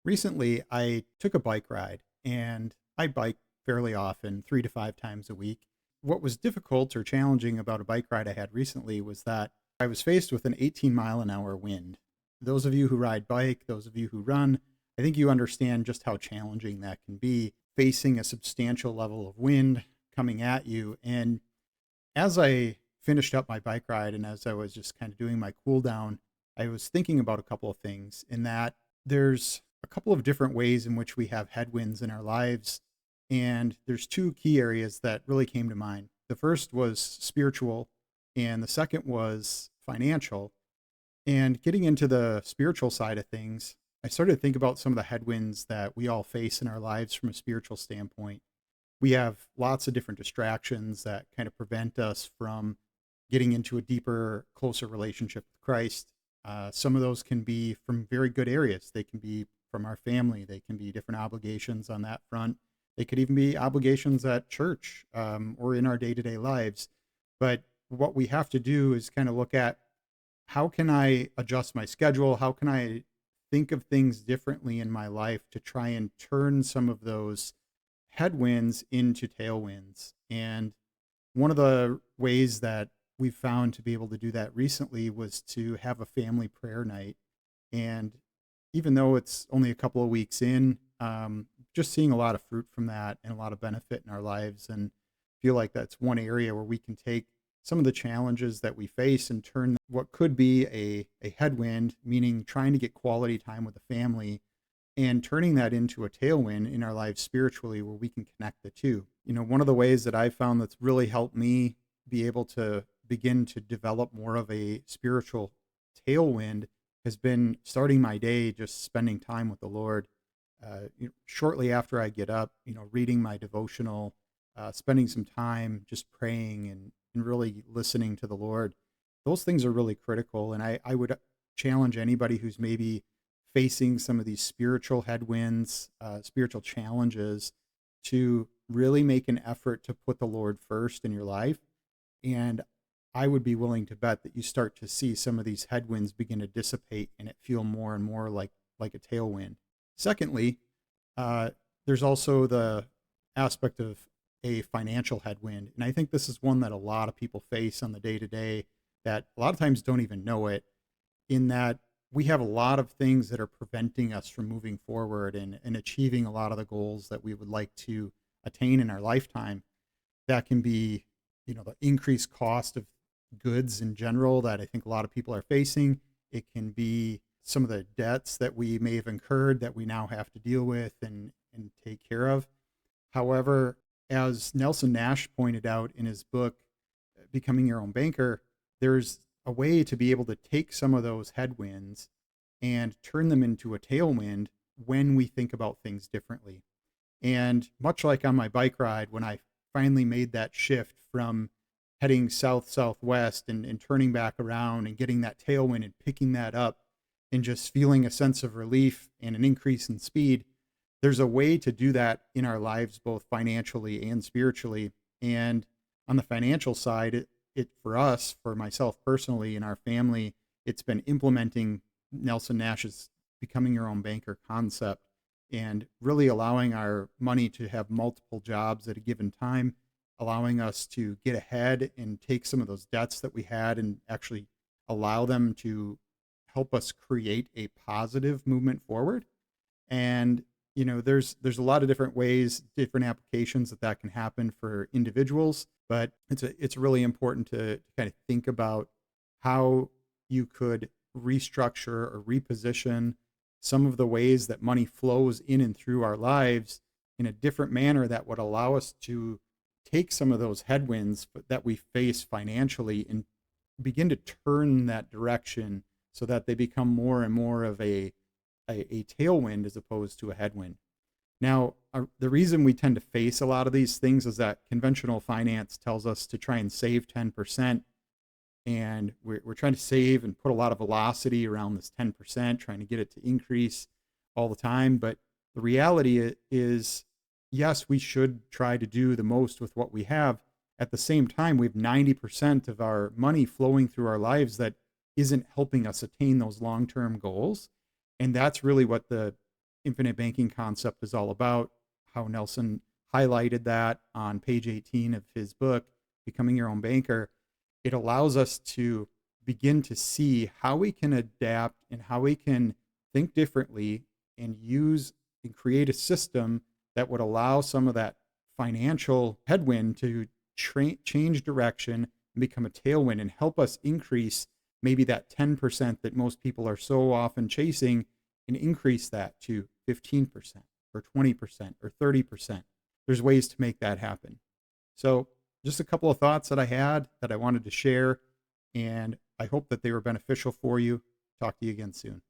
Recently, I took a bike ride and I bike fairly often, 3 to 5 times a week. What was difficult or challenging about a bike ride I had recently was that I was faced with an 18-mile-an-hour wind. Those of you who ride bike, those of you who run, I think you understand just how challenging that can be, facing a substantial level of wind coming at you. And as I finished up my bike ride and as I was just kind of doing my cool down, I was thinking about a couple of things in that there's a couple of different ways in which we have headwinds in our lives. And there's two key areas that really came to mind. The first was spiritual, and the second was financial. And getting into the spiritual side of things, I started to think about some of the headwinds that we all face in our lives from a spiritual standpoint. We have lots of different distractions that kind of prevent us from getting into a deeper, closer relationship with Christ. Some of those can be from very good areas. They can be from our family. They can be different obligations on that front. They could even be obligations at church or in our day-to-day lives. But what we have to do is kind of look at, how can I adjust my schedule? How can I think of things differently in my life to try and turn some of those headwinds into tailwinds? And one of the ways that we've found to be able to do that recently was to have a family prayer night. And even though it's only a couple of weeks in, just seeing a lot of fruit from that and a lot of benefit in our lives, and feel like that's one area where we can take some of the challenges that we face and turn what could be a headwind, meaning trying to get quality time with the family, and turning that into a tailwind in our lives spiritually where we can connect the two. One of the ways that I've found that's really helped me be able to begin to develop more of a spiritual tailwind has been starting my day just spending time with the Lord. Shortly after I get up, reading my devotional, spending some time just praying and really listening to the Lord. Those things are really critical. And I would challenge anybody who's maybe facing some of these spiritual headwinds, spiritual challenges, to really make an effort to put the Lord first in your life. And I would be willing to bet that you start to see some of these headwinds begin to dissipate and it feel more and more like a tailwind. Secondly, there's also the aspect of a financial headwind. And I think this is one that a lot of people face on the day to day that a lot of times don't even know it, in that we have a lot of things that are preventing us from moving forward and achieving a lot of the goals that we would like to attain in our lifetime. That can be, the increased cost of goods in general that I think a lot of people are facing. It can be some of the debts that we may have incurred that we now have to deal with and take care of. However, as Nelson Nash pointed out in his book, Becoming Your Own Banker, there's a way to be able to take some of those headwinds and turn them into a tailwind when we think about things differently. And much like on my bike ride, when I finally made that shift from heading southwest and turning back around and getting that tailwind and picking that up and just feeling a sense of relief and an increase in speed, there's a way to do that in our lives, both financially and spiritually. And on the financial side, it for us, for myself personally, and our family, it's been implementing Nelson Nash's Becoming Your Own Banker concept and really allowing our money to have multiple jobs at a given time, allowing us to get ahead and take some of those debts that we had and actually allow them to help us create a positive movement forward. And there's a lot of different ways, different applications that can happen for individuals, but it's really important to kind of think about how you could restructure or reposition some of the ways that money flows in and through our lives in a different manner that would allow us to take some of those headwinds that we face financially and begin to turn that direction so that they become more and more of a tailwind as opposed to a headwind. Now, the reason we tend to face a lot of these things is that conventional finance tells us to try and save 10%. And we're trying to save and put a lot of velocity around this 10%, trying to get it to increase all the time. But the reality is, yes, we should try to do the most with what we have. At the same time, we have 90% of our money flowing through our lives that isn't helping us attain those long-term goals. And that's really what the infinite banking concept is all about, how Nelson highlighted that on page 18 of his book, Becoming Your Own Banker. It allows us to begin to see how we can adapt and how we can think differently and use and create a system that would allow some of that financial headwind to change direction and become a tailwind and help us increase maybe that 10% that most people are so often chasing, and increase that to 15% or 20% or 30%. There's ways to make that happen. So just a couple of thoughts that I had that I wanted to share, and I hope that they were beneficial for you. Talk to you again soon.